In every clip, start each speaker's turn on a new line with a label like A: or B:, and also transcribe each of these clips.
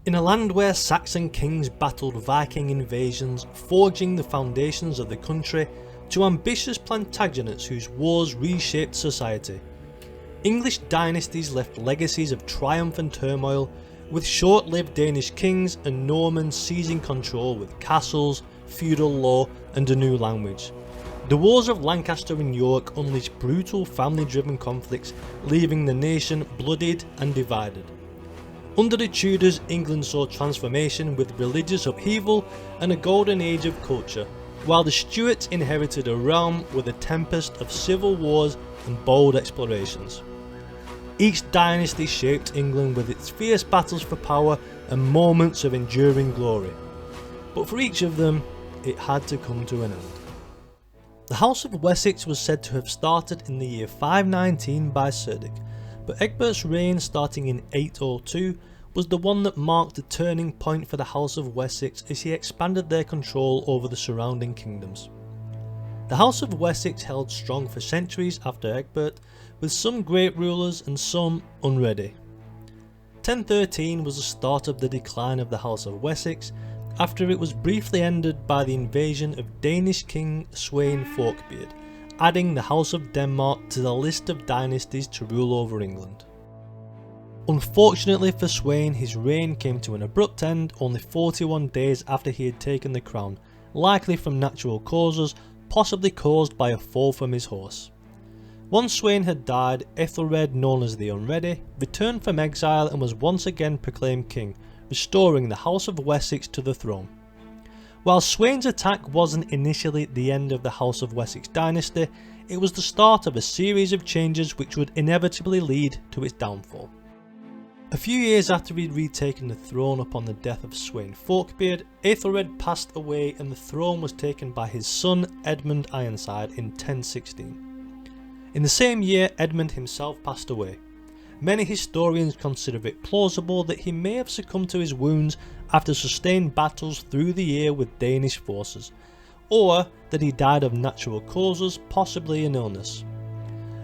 A: In a land where Saxon kings battled Viking invasions, forging the foundations of the country, to ambitious Plantagenets whose wars reshaped society, English dynasties left legacies of triumph and turmoil, with short-lived Danish kings and Normans seizing control with castles, feudal law and a new language. The wars of Lancaster and York unleashed brutal family-driven conflicts, leaving the nation bloodied and divided. Under the Tudors, England saw transformation with religious upheaval and a golden age of culture, while the Stuarts inherited a realm with a tempest of civil wars and bold explorations. Each dynasty shaped England with its fierce battles for power and moments of enduring glory. But for each of them, it had to come to an end. The House of Wessex was said to have started in the year 519 by Cerdic, but Egbert's reign starting in 802 was the one that marked the turning point for the House of Wessex as he expanded their control over the surrounding kingdoms. The House of Wessex held strong for centuries after Egbert, with some great rulers and some unready. 1013 was the start of the decline of the House of Wessex, after it was briefly ended by the invasion of Danish king Sweyn Forkbeard, adding the House of Denmark to the list of dynasties to rule over England. Unfortunately for Sweyn, his reign came to an abrupt end only 41 days after he had taken the crown, likely from natural causes, possibly caused by a fall from his horse. Once Sweyn had died, Ethelred, known as the Unready, returned from exile and was once again proclaimed king, restoring the House of Wessex to the throne. While Sweyn's attack wasn't initially the end of the House of Wessex dynasty, it was the start of a series of changes which would inevitably lead to its downfall. A few years after he'd retaken the throne upon the death of Sweyn Forkbeard, Ethelred passed away and the throne was taken by his son Edmund Ironside in 1016. In the same year, Edmund himself passed away. Many historians consider it plausible that he may have succumbed to his wounds after sustained battles through the year with Danish forces, or that he died of natural causes, possibly an illness.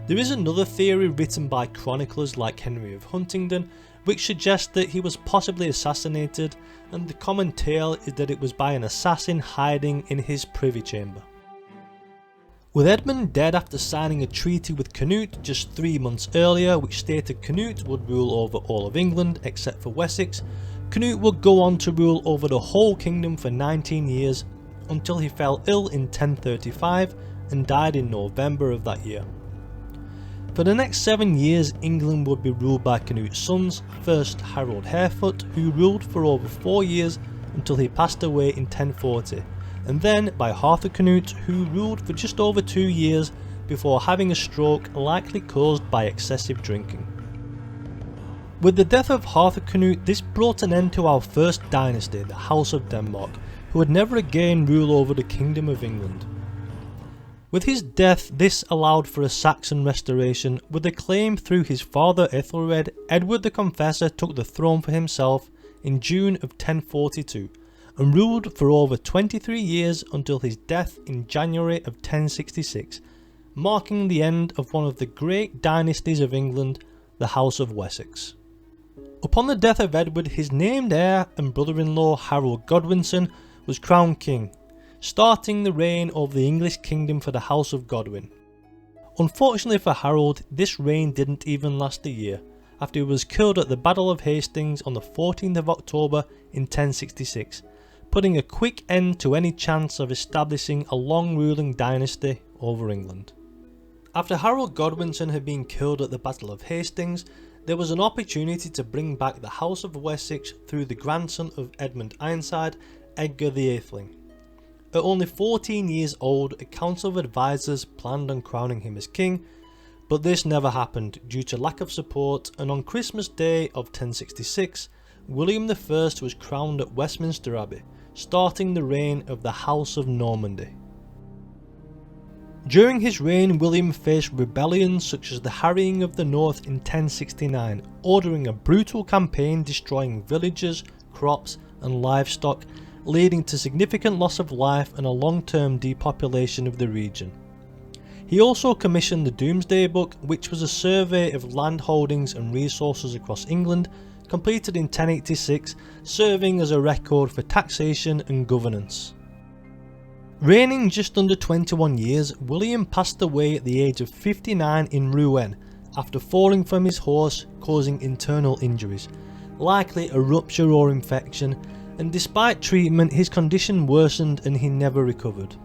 A: There is another theory written by chroniclers like Henry of Huntingdon which suggests that he was possibly assassinated, and the common tale is that it was by an assassin hiding in his privy chamber. With Edmund dead after signing a treaty with Canute just 3 months earlier which stated Canute would rule over all of England except for Wessex, Canute would go on to rule over the whole kingdom for 19 years until he fell ill in 1035 and died in November of that year. For the next 7 years, England would be ruled by Canute's sons, first Harold Harefoot, who ruled for over 4 years until he passed away in 1040, and then by Arthur Canute, who ruled for just over 2 years before having a stroke likely caused by excessive drinking. With the death of Arthur Canute, this brought an end to our first dynasty, the House of Denmark, who would never again rule over the Kingdom of England. With his death, this allowed for a Saxon restoration. With a claim through his father Ethelred, Edward the Confessor took the throne for himself in June of 1042 and ruled for over 23 years until his death in January of 1066, marking the end of one of the great dynasties of England, the House of Wessex. Upon the death of Edward, his named heir and brother-in-law Harold Godwinson was crowned king, starting the reign over the English kingdom for the House of Godwin. Unfortunately for Harold, this reign didn't even last a year, after he was killed at the Battle of Hastings on the 14th of October in 1066, putting a quick end to any chance of establishing a long-ruling dynasty over England. After Harold Godwinson had been killed at the Battle of Hastings, there was an opportunity to bring back the House of Wessex through the grandson of Edmund Ironside, Edgar the Atheling. At only 14 years old, a council of advisors planned on crowning him as king, but this never happened due to lack of support, and on Christmas Day of 1066, William I was crowned at Westminster Abbey, starting the reign of the House of Normandy. During his reign, William faced rebellions such as the Harrying of the North in 1069, ordering a brutal campaign destroying villages, crops and livestock, leading to significant loss of life and a long-term depopulation of the region. He also commissioned the Domesday Book, which was a survey of land holdings and resources across England, completed in 1086, serving as a record for taxation and governance. Reigning just under 21 years, William passed away at the age of 59 in Rouen after falling from his horse, causing internal injuries, likely a rupture or infection, and despite treatment his condition worsened and he never recovered.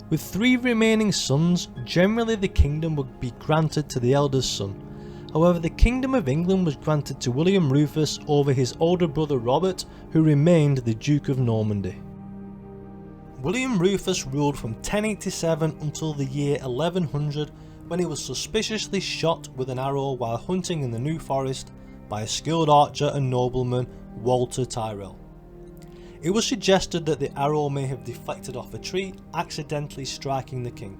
A: With 3 remaining sons, generally the kingdom would be granted to the eldest son. However, the Kingdom of England was granted to William Rufus over his older brother Robert, who remained the Duke of Normandy. William Rufus ruled from 1087 until the year 1100, when he was suspiciously shot with an arrow while hunting in the New Forest by a skilled archer and nobleman, Walter Tyrrell. It was suggested that the arrow may have deflected off a tree, accidentally striking the king.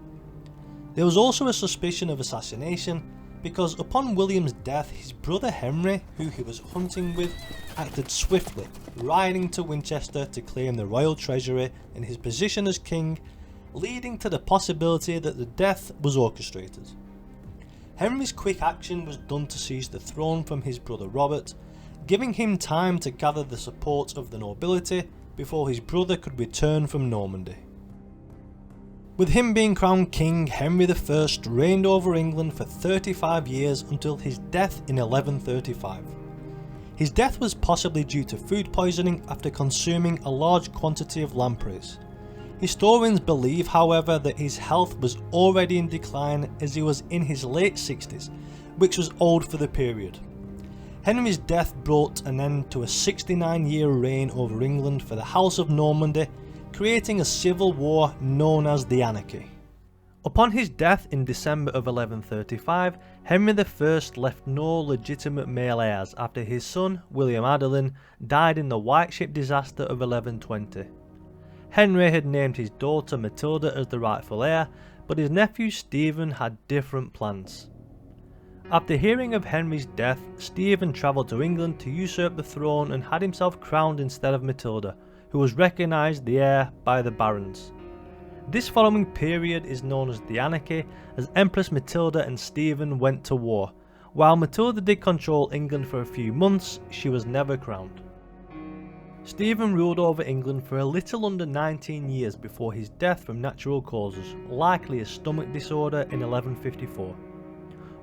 A: There was also a suspicion of assassination, because upon William's death his brother Henry, who he was hunting with, acted swiftly, riding to Winchester to claim the royal treasury and his position as king, leading to the possibility that the death was orchestrated. Henry's quick action was done to seize the throne from his brother Robert, giving him time to gather the support of the nobility before his brother could return from Normandy. With him being crowned king, Henry I reigned over England for 35 years until his death in 1135. His death was possibly due to food poisoning after consuming a large quantity of lampreys. Historians believe, however, that his health was already in decline as he was in his late 60s, which was old for the period. Henry's death brought an end to a 69-year reign over England for the House of Normandy, creating a civil war known as the Anarchy. Upon his death in December of 1135, Henry I left no legitimate male heirs after his son, William Adelin, died in the White Ship disaster of 1120. Henry had named his daughter Matilda as the rightful heir, but his nephew Stephen had different plans. After hearing of Henry's death, Stephen travelled to England to usurp the throne and had himself crowned instead of Matilda, who was recognised the heir by the barons. This following period is known as the Anarchy, as Empress Matilda and Stephen went to war. While Matilda did control England for a few months, she was never crowned. Stephen ruled over England for a little under 19 years before his death from natural causes, likely a stomach disorder in 1154.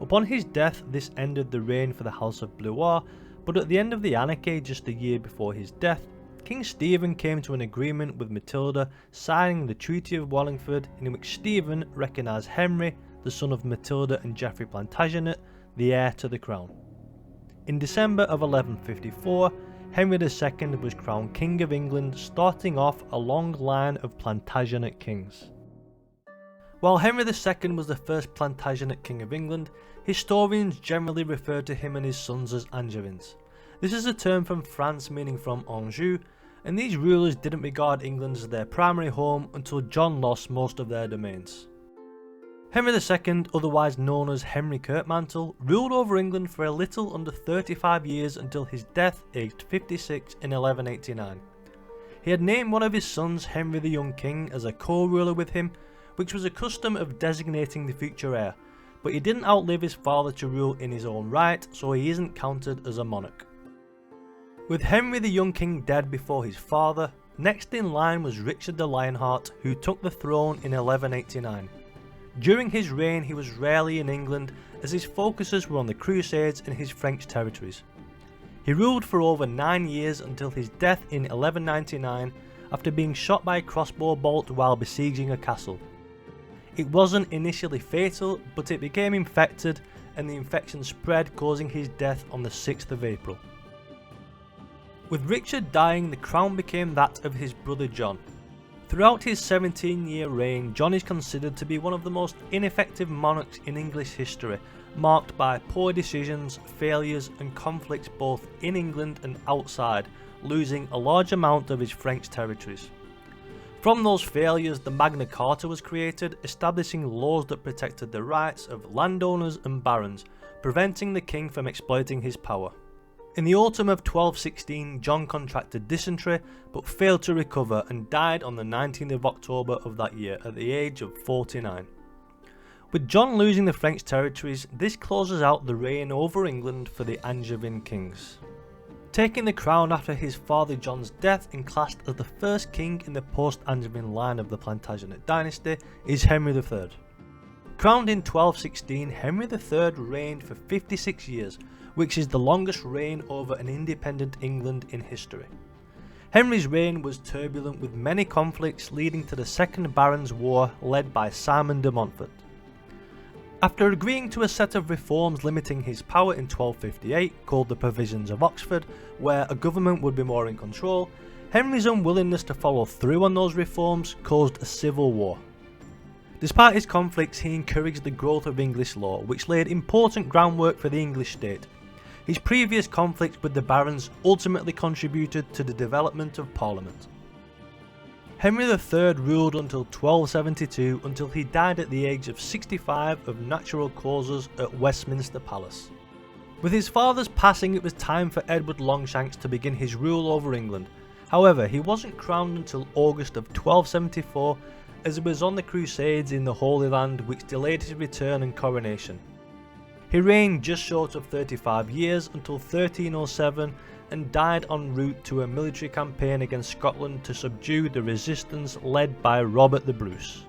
A: Upon his death, this ended the reign for the House of Blois, but at the end of the Anarchy, just a year before his death, King Stephen came to an agreement with Matilda, signing the Treaty of Wallingford, in which Stephen recognised Henry, the son of Matilda and Geoffrey Plantagenet, the heir to the crown. In December of 1154, Henry II was crowned King of England, starting off a long line of Plantagenet kings. While Henry II was the first Plantagenet King of England, historians generally refer to him and his sons as Angevins. This is a term from France meaning from Anjou, and these rulers didn't regard England as their primary home until John lost most of their domains. Henry II, otherwise known as Henry Kirkmantle, ruled over England for a little under 35 years until his death aged 56 in 1189. He had named one of his sons Henry the Young King as a co-ruler with him, which was a custom of designating the future heir, but he didn't outlive his father to rule in his own right, so he isn't counted as a monarch. With Henry the Young King dead before his father, next in line was Richard the Lionheart, who took the throne in 1189. During his reign he was rarely in England, as his focuses were on the Crusades and his French territories. He ruled for over 9 years until his death in 1199 after being shot by a crossbow bolt while besieging a castle. It wasn't initially fatal, but it became infected and the infection spread, causing his death on the 6th of April. With Richard dying, the crown became that of his brother John. Throughout his 17-year reign, John is considered to be one of the most ineffective monarchs in English history, marked by poor decisions, failures and conflicts both in England and outside, losing a large amount of his French territories. From those failures, the Magna Carta was created, establishing laws that protected the rights of landowners and barons, preventing the king from exploiting his power. In the autumn of 1216, John contracted dysentery but failed to recover and died on the 19th of October of that year at the age of 49. With John losing the French territories, this closes out the reign over England for the Angevin kings. Taking the crown after his father John's death and classed as the first king in the post-Angevin line of the Plantagenet dynasty is Henry III. Crowned in 1216, Henry III reigned for 56 years, which is the longest reign over an independent England in history. Henry's reign was turbulent with many conflicts leading to the Second Barons' War led by Simon de Montfort. After agreeing to a set of reforms limiting his power in 1258, called the Provisions of Oxford, where a government would be more in control, Henry's unwillingness to follow through on those reforms caused a civil war. Despite his conflicts, he encouraged the growth of English law, which laid important groundwork for the English state. His previous conflicts with the barons ultimately contributed to the development of Parliament. Henry III ruled until 1272 until he died at the age of 65 of natural causes at Westminster Palace. With his father's passing, it was time for Edward Longshanks to begin his rule over England. However, he wasn't crowned until August of 1274 as he was on the Crusades in the Holy Land, which delayed his return and coronation. He reigned just short of 35 years until 1307 and died en route to a military campaign against Scotland to subdue the resistance led by Robert the Bruce.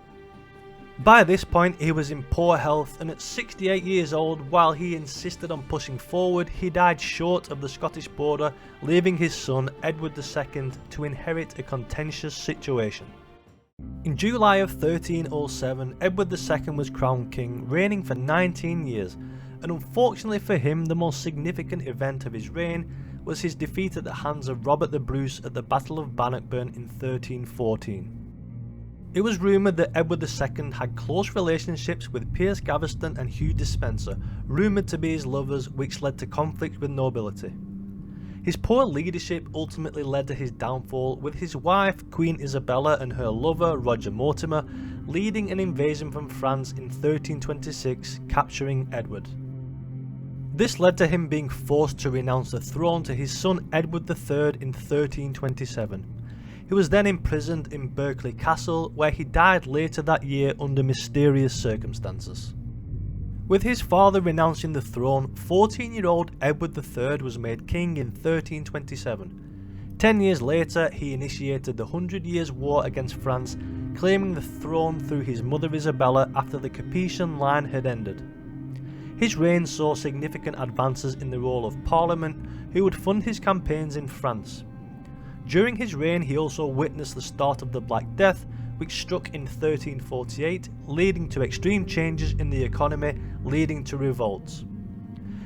A: By this point he was in poor health, and at 68 years old, while he insisted on pushing forward, he died short of the Scottish border, leaving his son Edward II to inherit a contentious situation. In July of 1307, Edward II was crowned king, reigning for 19 years, and unfortunately for him, the most significant event of his reign was his defeat at the hands of Robert the Bruce at the Battle of Bannockburn in 1314. It was rumoured that Edward II had close relationships with Piers Gaveston and Hugh Despenser, rumoured to be his lovers, which led to conflict with nobility. His poor leadership ultimately led to his downfall, with his wife Queen Isabella and her lover Roger Mortimer leading an invasion from France in 1326, capturing Edward. This led to him being forced to renounce the throne to his son Edward III in 1327. He was then imprisoned in Berkeley Castle, where he died later that year under mysterious circumstances. With his father renouncing the throne, 14-year-old Edward III was made king in 1327. 10 years later, he initiated the 100 Years' War against France, claiming the throne through his mother Isabella after the Capetian line had ended. His reign saw significant advances in the role of Parliament, who would fund his campaigns in France. During his reign, he also witnessed the start of the Black Death, which struck in 1348, leading to extreme changes in the economy, leading to revolts.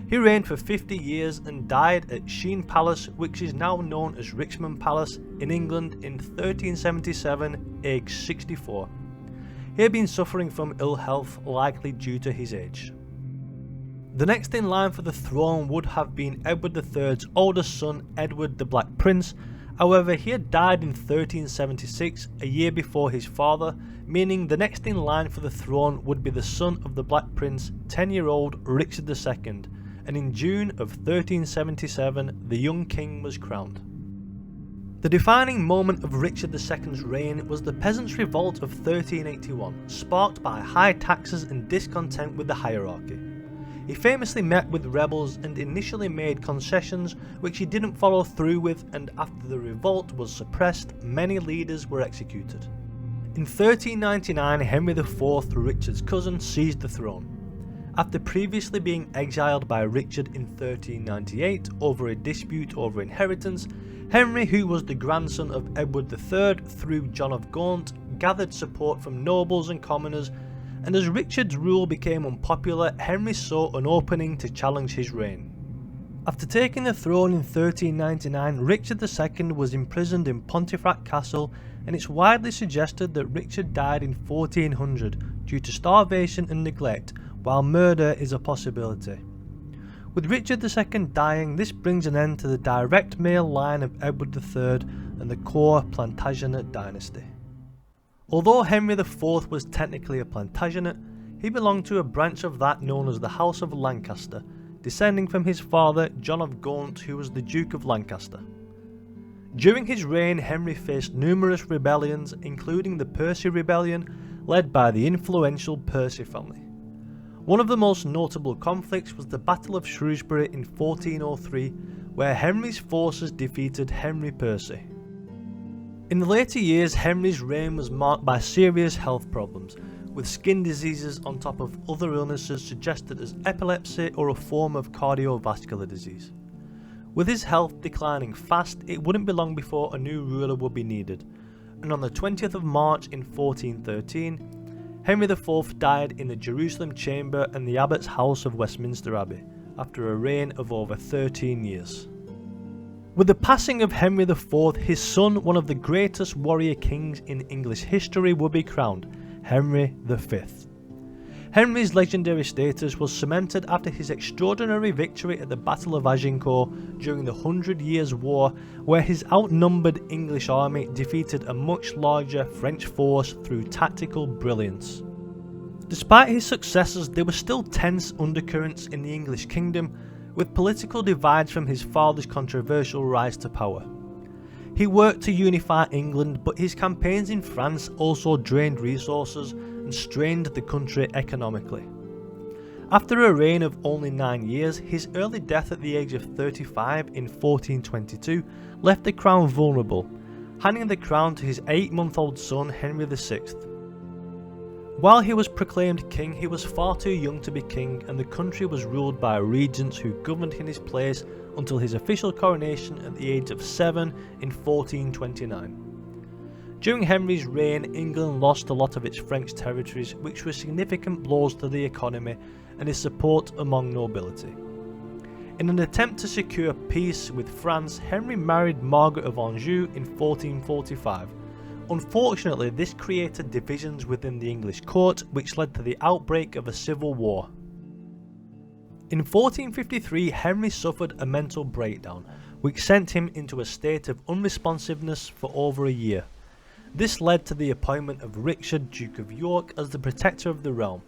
A: He reigned for 50 years and died at Sheen Palace, which is now known as Richmond Palace, in England in 1377, aged 64. He had been suffering from ill health, likely due to his age. The next in line for the throne would have been Edward III's oldest son, Edward the Black Prince. However, he had died in 1376, a year before his father, meaning the next in line for the throne would be the son of the Black Prince, 10-year-old Richard II, and in June of 1377 the young king was crowned. The defining moment of Richard II's reign was the Peasants' Revolt of 1381, sparked by high taxes and discontent with the hierarchy. He famously met with rebels and initially made concessions which he didn't follow through with, and after the revolt was suppressed, many leaders were executed. In 1399, Henry IV, Richard's cousin, seized the throne. After previously being exiled by Richard in 1398 over a dispute over inheritance, Henry, who was the grandson of Edward III through John of Gaunt, gathered support from nobles and commoners, and as Richard's rule became unpopular, Henry saw an opening to challenge his reign. After taking the throne in 1399, Richard II was imprisoned in Pontefract Castle, and it's widely suggested that Richard died in 1400 due to starvation and neglect, while murder is a possibility. With Richard II dying, this brings an end to the direct male line of Edward III and the core Plantagenet dynasty. Although Henry IV was technically a Plantagenet, he belonged to a branch of that known as the House of Lancaster, descending from his father John of Gaunt, who was the Duke of Lancaster. During his reign, Henry faced numerous rebellions, including the Percy Rebellion, led by the influential Percy family. One of the most notable conflicts was the Battle of Shrewsbury in 1403, where Henry's forces defeated Henry Percy. In the later years, Henry's reign was marked by serious health problems, with skin diseases on top of other illnesses suggested as epilepsy or a form of cardiovascular disease. With his health declining fast, it wouldn't be long before a new ruler would be needed, and on the 20th of March in 1413, Henry IV died in the Jerusalem chamber and the abbot's house of Westminster Abbey, after a reign of over 13 years. With the passing of Henry IV, his son, one of the greatest warrior kings in English history, would be crowned, Henry V. Henry's legendary status was cemented after his extraordinary victory at the Battle of Agincourt during the 100 Years' War, where his outnumbered English army defeated a much larger French force through tactical brilliance. Despite his successes, there were still tense undercurrents in the English kingdom, with political divides from his father's controversial rise to power. He worked to unify England, but his campaigns in France also drained resources and strained the country economically. After a reign of only 9 years, his early death at the age of 35 in 1422 left the crown vulnerable, handing the crown to his 8-month-old son Henry VI. While he was proclaimed king, he was far too young to be king, and the country was ruled by regents who governed in his place until his official coronation at the age of 7 in 1429. During Henry's reign, England lost a lot of its French territories, which were significant blows to the economy and his support among nobility. In an attempt to secure peace with France, Henry married Margaret of Anjou in 1445. Unfortunately, this created divisions within the English court, which led to the outbreak of a civil war. In 1453, Henry suffered a mental breakdown, which sent him into a state of unresponsiveness for over a year. This led to the appointment of Richard, Duke of York, as the protector of the realm.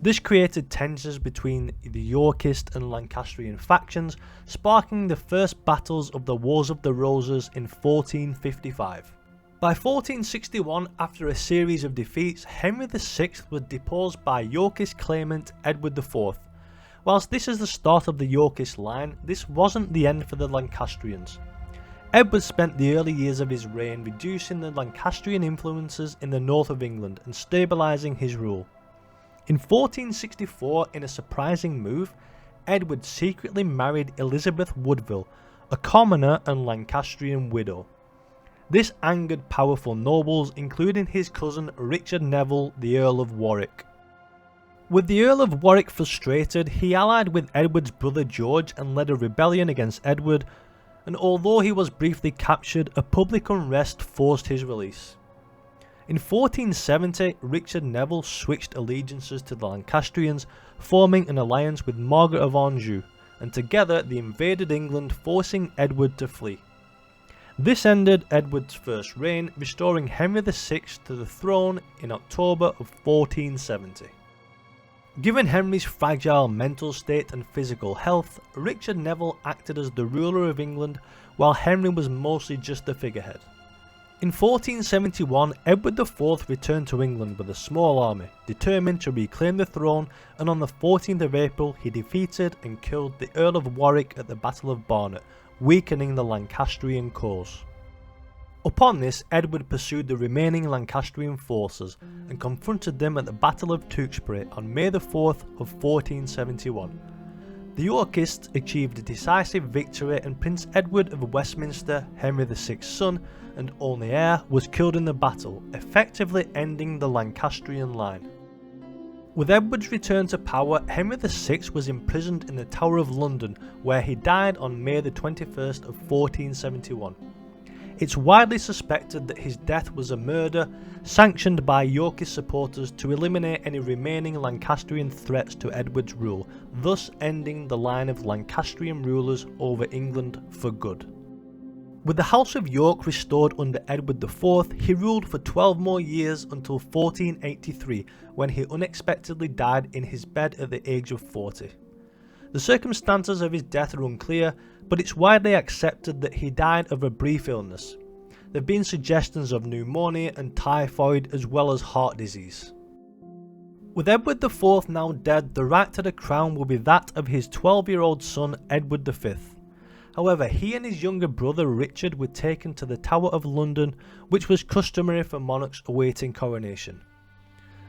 A: This created tensions between the Yorkist and Lancastrian factions, sparking the first battles of the Wars of the Roses in 1455. By 1461, after a series of defeats, Henry VI was deposed by Yorkist claimant Edward IV. Whilst this is the start of the Yorkist line, this wasn't the end for the Lancastrians. Edward spent the early years of his reign reducing the Lancastrian influences in the north of England and stabilising his rule. In 1464, in a surprising move, Edward secretly married Elizabeth Woodville, a commoner and Lancastrian widow. This angered powerful nobles, including his cousin Richard Neville, the Earl of Warwick. With the Earl of Warwick frustrated, he allied with Edward's brother George and led a rebellion against Edward, and although he was briefly captured, a public unrest forced his release. In 1470, Richard Neville switched allegiances to the Lancastrians, forming an alliance with Margaret of Anjou, and together they invaded England, forcing Edward to flee. This ended Edward's first reign, restoring Henry VI to the throne in October of 1470. Given Henry's fragile mental state and physical health, Richard Neville acted as the ruler of England, while Henry was mostly just a figurehead. In 1471, Edward IV returned to England with a small army, determined to reclaim the throne, and on the 14th of April he defeated and killed the Earl of Warwick at the Battle of Barnet, weakening the Lancastrian cause. Upon this, Edward pursued the remaining Lancastrian forces and confronted them at the Battle of Tewkesbury on May the 4th of 1471. The Yorkists achieved a decisive victory, and Prince Edward of Westminster, Henry VI's son and only heir, was killed in the battle, effectively ending the Lancastrian line. With Edward's return to power, Henry VI was imprisoned in the Tower of London, where he died on May the 21st of 1471. It's widely suspected that his death was a murder, sanctioned by Yorkist supporters to eliminate any remaining Lancastrian threats to Edward's rule, thus ending the line of Lancastrian rulers over England for good. With the House of York restored under Edward IV, he ruled for 12 more years until 1483, when he unexpectedly died in his bed at the age of 40. The circumstances of his death are unclear, but it's widely accepted that he died of a brief illness. There have been suggestions of pneumonia and typhoid, as well as heart disease. With Edward IV now dead, the right to the crown will be that of his 12-year-old son Edward V. However, he and his younger brother Richard were taken to the Tower of London, which was customary for monarchs awaiting coronation.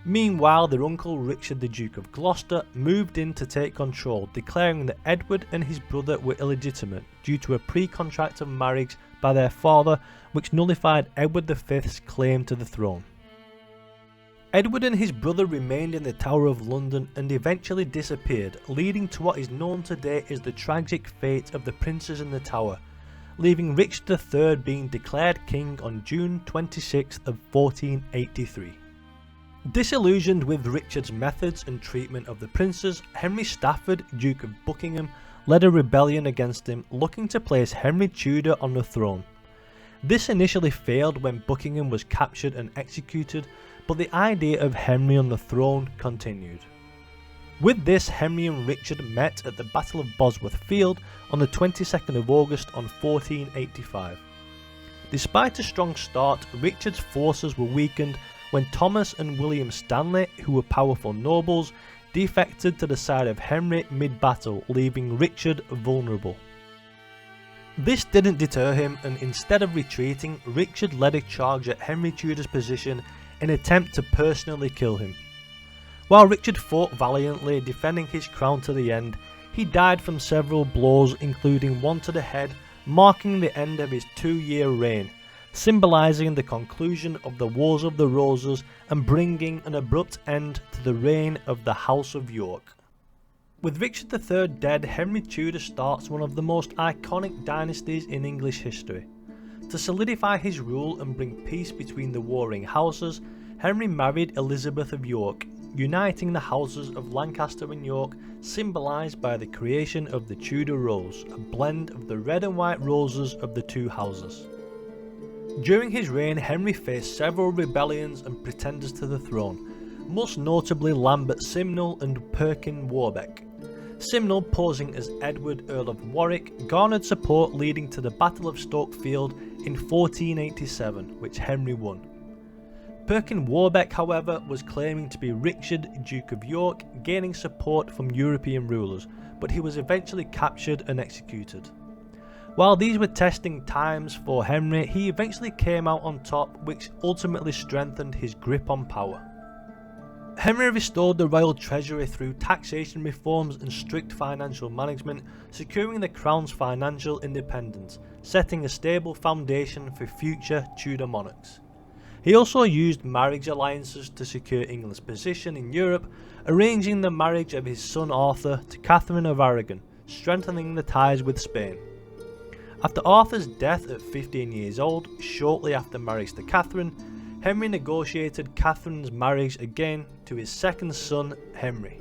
A: Meanwhile, their uncle Richard the Duke of Gloucester moved in to take control, declaring that Edward and his brother were illegitimate due to a pre-contract of marriage by their father, which nullified Edward V's claim to the throne. Edward and his brother remained in the Tower of London and eventually disappeared, leading to what is known today as the tragic fate of the princes in the Tower, leaving Richard III being declared king on June 26th of 1483. Disillusioned with Richard's methods and treatment of the princes, Henry Stafford, Duke of Buckingham, led a rebellion against him, looking to place Henry Tudor on the throne. This initially failed when Buckingham was captured and executed, but the idea of Henry on the throne continued. With this, Henry and Richard met at the Battle of Bosworth Field on the 22nd of August on 1485. Despite a strong start, Richard's forces were weakened when Thomas and William Stanley, who were powerful nobles, defected to the side of Henry mid-battle, leaving Richard vulnerable. This didn't deter him, and instead of retreating, Richard led a charge at Henry Tudor's position in an attempt to personally kill him. While Richard fought valiantly, defending his crown to the end, he died from several blows, including one to the head, marking the end of his 2-year reign, symbolising the conclusion of the Wars of the Roses and bringing an abrupt end to the reign of the House of York. With Richard III dead, Henry Tudor starts one of the most iconic dynasties in English history. To solidify his rule and bring peace between the warring houses, Henry married Elizabeth of York, uniting the houses of Lancaster and York, symbolised by the creation of the Tudor rose, a blend of the red and white roses of the two houses. During his reign, Henry faced several rebellions and pretenders to the throne, most notably Lambert Simnel and Perkin Warbeck. Simnel, posing as Edward, Earl of Warwick, garnered support leading to the Battle of Stoke Field in 1487, which Henry won. Perkin Warbeck, however, was claiming to be Richard, Duke of York, gaining support from European rulers, but he was eventually captured and executed. While these were testing times for Henry, he eventually came out on top, which ultimately strengthened his grip on power. Henry restored the royal treasury through taxation reforms and strict financial management, securing the crown's financial independence, setting a stable foundation for future Tudor monarchs. He also used marriage alliances to secure England's position in Europe, arranging the marriage of his son Arthur to Catherine of Aragon, strengthening the ties with Spain. After Arthur's death at 15 years old, shortly after marriage to Catherine, Henry negotiated Catherine's marriage again to his second son, Henry.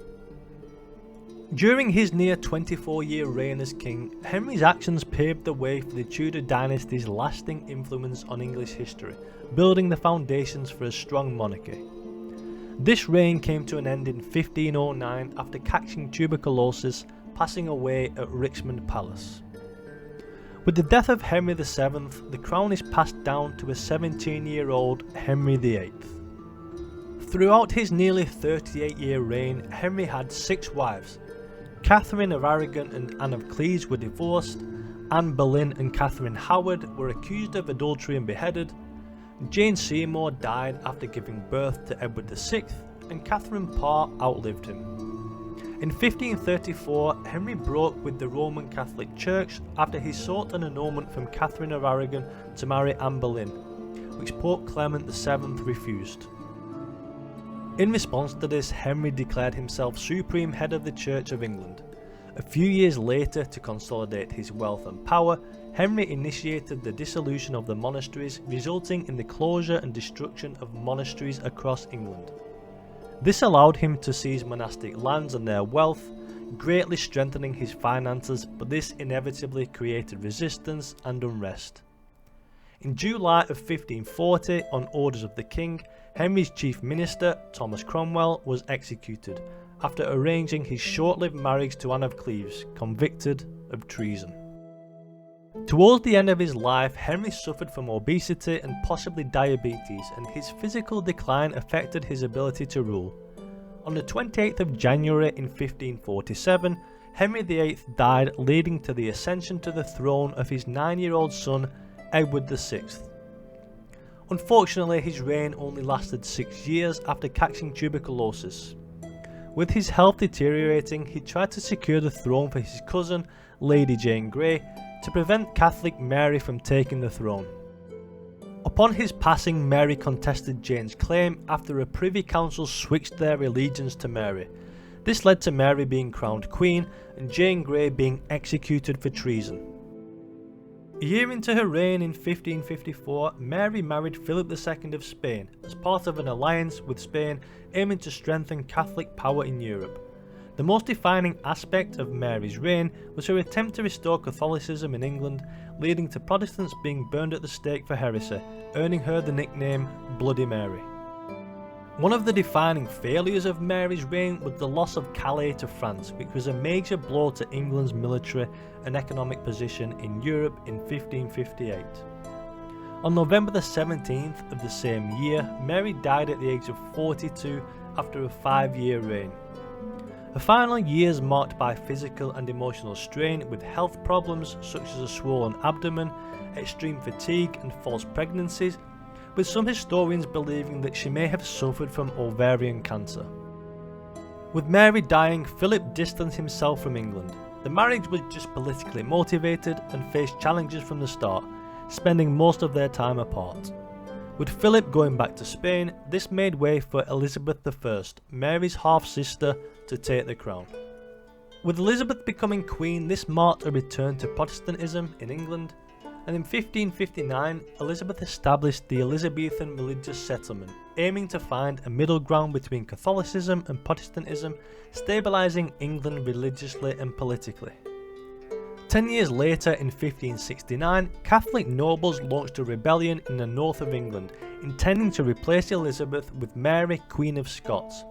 A: During his near 24-year reign as king, Henry's actions paved the way for the Tudor dynasty's lasting influence on English history, building the foundations for a strong monarchy. This reign came to an end in 1509 after catching tuberculosis, passing away at Richmond Palace. With the death of Henry VII, the crown is passed down to a 17-year-old Henry VIII. Throughout his nearly 38-year reign, Henry had 6 wives. Catherine of Aragon and Anne of Cleves were divorced, Anne Boleyn and Catherine Howard were accused of adultery and beheaded, Jane Seymour died after giving birth to Edward VI, and Catherine Parr outlived him. In 1534, Henry broke with the Roman Catholic Church after he sought an annulment from Catherine of Aragon to marry Anne Boleyn, which Pope Clement VII refused. In response to this, Henry declared himself supreme head of the Church of England. A few years later, to consolidate his wealth and power, Henry initiated the dissolution of the monasteries, resulting in the closure and destruction of monasteries across England. This allowed him to seize monastic lands and their wealth, greatly strengthening his finances, but this inevitably created resistance and unrest. In July of 1540, on orders of the king, Henry's chief minister, Thomas Cromwell, was executed after arranging his short-lived marriage to Anne of Cleves, convicted of treason. Towards the end of his life, Henry suffered from obesity and possibly diabetes, and his physical decline affected his ability to rule. On the 28th of January in 1547, Henry VIII died, leading to the ascension to the throne of his 9-year-old son, Edward VI. Unfortunately, his reign only lasted 6 years after catching tuberculosis. With his health deteriorating, he tried to secure the throne for his cousin, Lady Jane Grey, to prevent Catholic Mary from taking the throne. Upon his passing, Mary contested Jane's claim after a Privy Council switched their allegiance to Mary. This led to Mary being crowned Queen and Jane Grey being executed for treason. A year into her reign in 1554, Mary married Philip II of Spain as part of an alliance with Spain aiming to strengthen Catholic power in Europe. The most defining aspect of Mary's reign was her attempt to restore Catholicism in England, leading to Protestants being burned at the stake for heresy, earning her the nickname Bloody Mary. One of the defining failures of Mary's reign was the loss of Calais to France, which was a major blow to England's military and economic position in Europe in 1558. On November the 17th of the same year, Mary died at the age of 42 after a 5-year reign. Her final years marked by physical and emotional strain with health problems such as a swollen abdomen, extreme fatigue and false pregnancies, with some historians believing that she may have suffered from ovarian cancer. With Mary dying, Philip distanced himself from England. The marriage was just politically motivated and faced challenges from the start, spending most of their time apart. With Philip going back to Spain, this made way for Elizabeth I, Mary's half-sister, to take the crown. With Elizabeth becoming queen, this marked a return to Protestantism in England, and in 1559 Elizabeth established the Elizabethan religious settlement, aiming to find a middle ground between Catholicism and Protestantism, stabilising England religiously and politically. 10 years later, in 1569, Catholic nobles launched a rebellion in the north of England, intending to replace Elizabeth with Mary, Queen of Scots.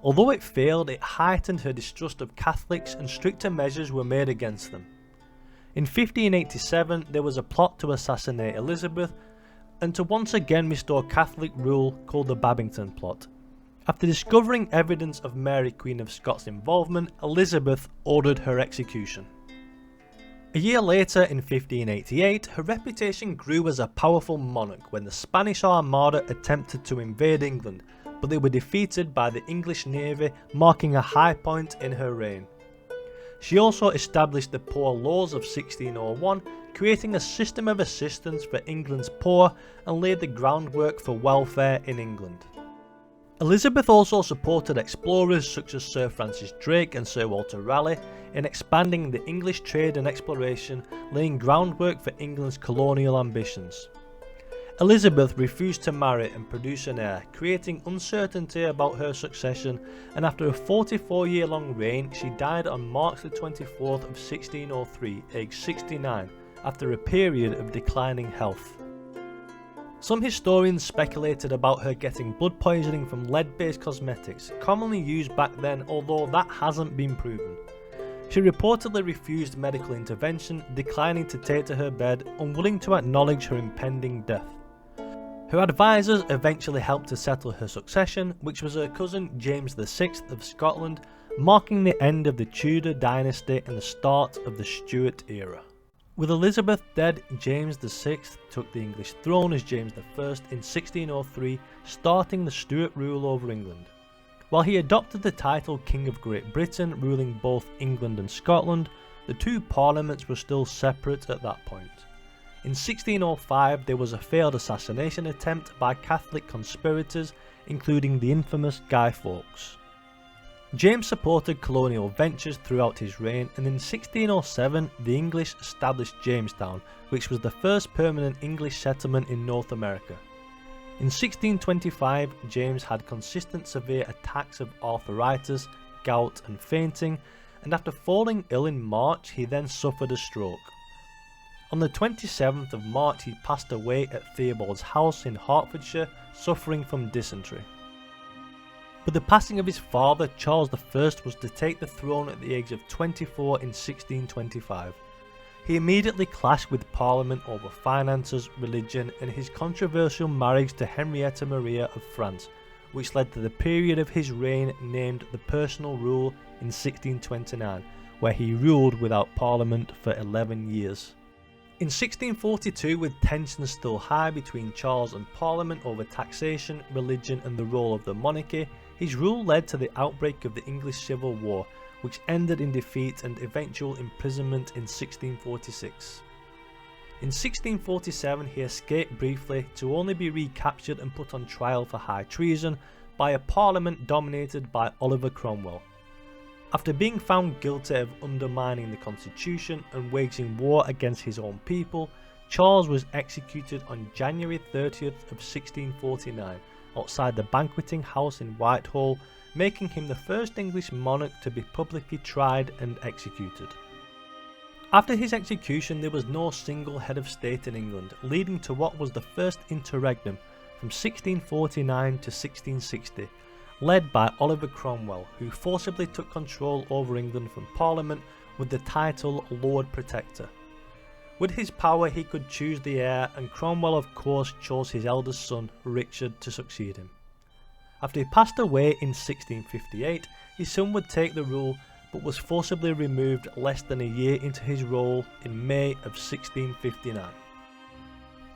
A: Although it failed, it heightened her distrust of Catholics and stricter measures were made against them. In 1587, there was a plot to assassinate Elizabeth and to once again restore Catholic rule called the Babington Plot. After discovering evidence of Mary, Queen of Scots' involvement, Elizabeth ordered her execution. A year later, in 1588, her reputation grew as a powerful monarch when the Spanish Armada attempted to invade England, but they were defeated by the English Navy, marking a high point in her reign. She also established the Poor Laws of 1601, creating a system of assistance for England's poor and laid the groundwork for welfare in England. Elizabeth also supported explorers such as Sir Francis Drake and Sir Walter Raleigh in expanding the English trade and exploration, laying groundwork for England's colonial ambitions. Elizabeth refused to marry and produce an heir, creating uncertainty about her succession, and after a 44-year-long reign, she died on March the 24th of 1603, aged 69, after a period of declining health. Some historians speculated about her getting blood poisoning from lead-based cosmetics, commonly used back then, although that hasn't been proven. She reportedly refused medical intervention, declining to take to her bed, unwilling to acknowledge her impending death. Her advisors eventually helped to settle her succession, which was her cousin James VI of Scotland, marking the end of the Tudor dynasty and the start of the Stuart era. With Elizabeth dead, James VI took the English throne as James I in 1603, starting the Stuart rule over England. While he adopted the title King of Great Britain, ruling both England and Scotland, the two parliaments were still separate at that point. In 1605, there was a failed assassination attempt by Catholic conspirators, including the infamous Guy Fawkes. James supported colonial ventures throughout his reign, and in 1607 the English established Jamestown, which was the first permanent English settlement in North America. In 1625, James had consistent severe attacks of arthritis, gout and fainting, and after falling ill in March he then suffered a stroke. On the 27th of March he passed away at Theobald's house in Hertfordshire, suffering from dysentery. With the passing of his father, Charles I was to take the throne at the age of 24 in 1625. He immediately clashed with Parliament over finances, religion and his controversial marriage to Henrietta Maria of France, which led to the period of his reign named the Personal Rule in 1629, where he ruled without parliament for 11 years. In 1642, with tensions still high between Charles and Parliament over taxation, religion and the role of the monarchy, his rule led to the outbreak of the English Civil War, which ended in defeat and eventual imprisonment in 1646. In 1647 he escaped briefly, to only be recaptured and put on trial for high treason by a parliament dominated by Oliver Cromwell. After being found guilty of undermining the constitution and waging war against his own people, Charles was executed on January 30th of 1649 outside the banqueting house in Whitehall, making him the first English monarch to be publicly tried and executed. After his execution there was no single head of state in England, leading to what was the first interregnum from 1649 to 1660, led by Oliver Cromwell, who forcibly took control over England from Parliament with the title Lord Protector. With his power he could choose the heir, and Cromwell of course chose his eldest son Richard to succeed him. After he passed away in 1658, his son would take the rule, but was forcibly removed less than a year into his role in May of 1659.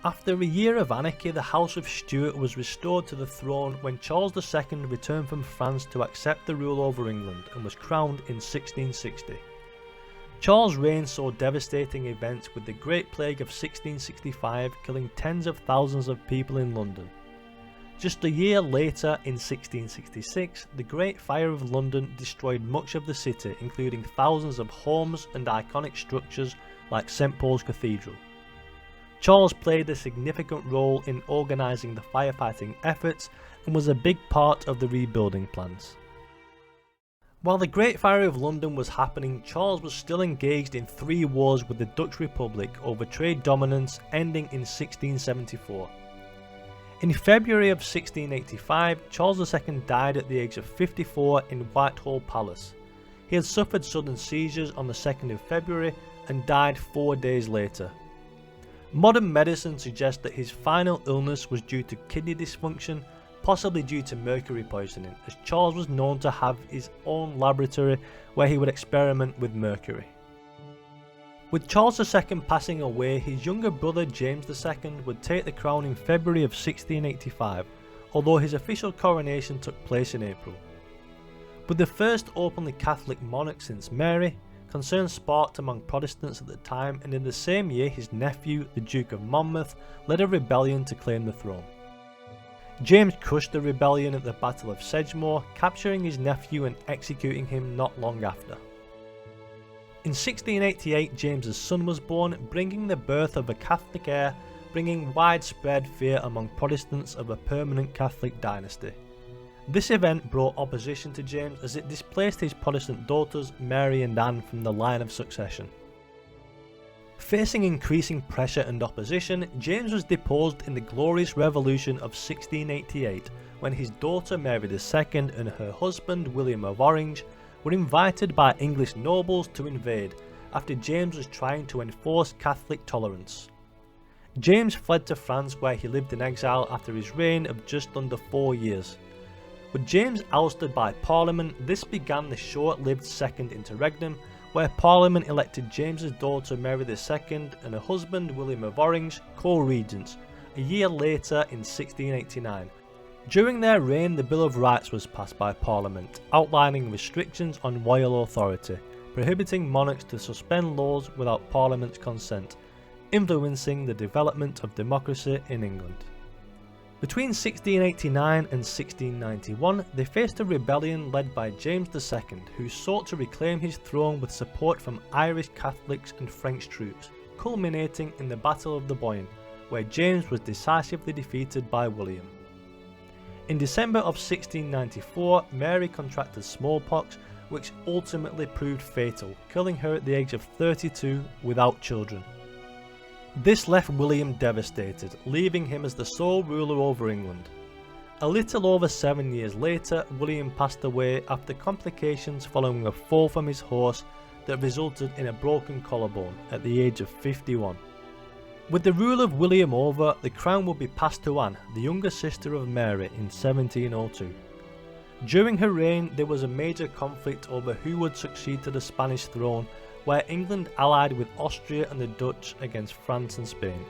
A: After a year of anarchy, the House of Stuart was restored to the throne when Charles II returned from France to accept the rule over England and was crowned in 1660. Charles' reign saw devastating events, with the Great Plague of 1665 killing tens of thousands of people in London. Just a year later, in 1666, the Great Fire of London destroyed much of the city, including thousands of homes and iconic structures like St Paul's Cathedral. Charles played a significant role in organising the firefighting efforts and was a big part of the rebuilding plans. While the Great Fire of London was happening, Charles was still engaged in 3 wars with the Dutch Republic over trade dominance, ending in 1674. In February of 1685, Charles II died at the age of 54 in Whitehall Palace. He had suffered sudden seizures on the 2nd of February and died 4 days later. Modern medicine suggests that his final illness was due to kidney dysfunction, possibly due to mercury poisoning, as Charles was known to have his own laboratory where he would experiment with mercury. With Charles II passing away, his younger brother James II would take the crown in February of 1685, although his official coronation took place in April. With the first openly Catholic monarch since Mary, concern sparked among Protestants at the time, and in the same year his nephew, the Duke of Monmouth, led a rebellion to claim the throne. James crushed the rebellion at the Battle of Sedgemoor, capturing his nephew and executing him not long after. In 1688 James's son was born, bringing the birth of a Catholic heir, bringing widespread fear among Protestants of a permanent Catholic dynasty. This event brought opposition to James, as it displaced his Protestant daughters Mary and Anne from the line of succession. Facing increasing pressure and opposition, James was deposed in the Glorious Revolution of 1688 when his daughter Mary II and her husband William of Orange were invited by English nobles to invade after James was trying to enforce Catholic tolerance. James fled to France, where he lived in exile after his reign of just under 4 years. With James ousted by Parliament, this began the short-lived Second Interregnum, where Parliament elected James's daughter Mary II and her husband William of Orange co-regents a year later in 1689. During their reign, the Bill of Rights was passed by Parliament, outlining restrictions on royal authority, prohibiting monarchs to suspend laws without Parliament's consent, influencing the development of democracy in England. Between 1689 and 1691, they faced a rebellion led by James II, who sought to reclaim his throne with support from Irish Catholics and French troops, culminating in the Battle of the Boyne, where James was decisively defeated by William. In December of 1694, Mary contracted smallpox, which ultimately proved fatal, killing her at the age of 32 without children. This left William devastated, leaving him as the sole ruler over England. A little over 7 years later, William passed away after complications following a fall from his horse that resulted in a broken collarbone at the age of 51. With the rule of William over, the crown would be passed to Anne, the younger sister of Mary, in 1702. During her reign there was a major conflict over who would succeed to the Spanish throne, where England allied with Austria and the Dutch against France and Spain.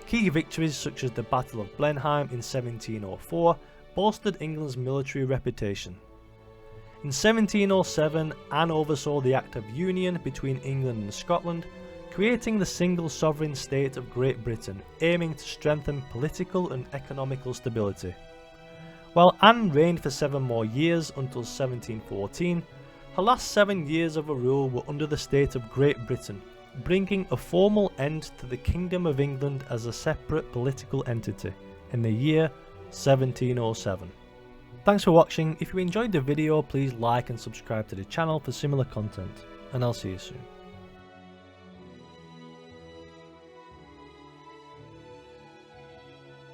A: Key victories such as the Battle of Blenheim in 1704 bolstered England's military reputation. In 1707, Anne oversaw the Act of Union between England and Scotland, creating the single sovereign state of Great Britain, aiming to strengthen political and economical stability. While Anne reigned for 7 more years until 1714, her last 7 years of her rule were under the state of Great Britain, bringing a formal end to the Kingdom of England as a separate political entity in the year 1707. Thanks for watching. If you enjoyed the video, please like and subscribe to the channel for similar content, and I'll see you soon.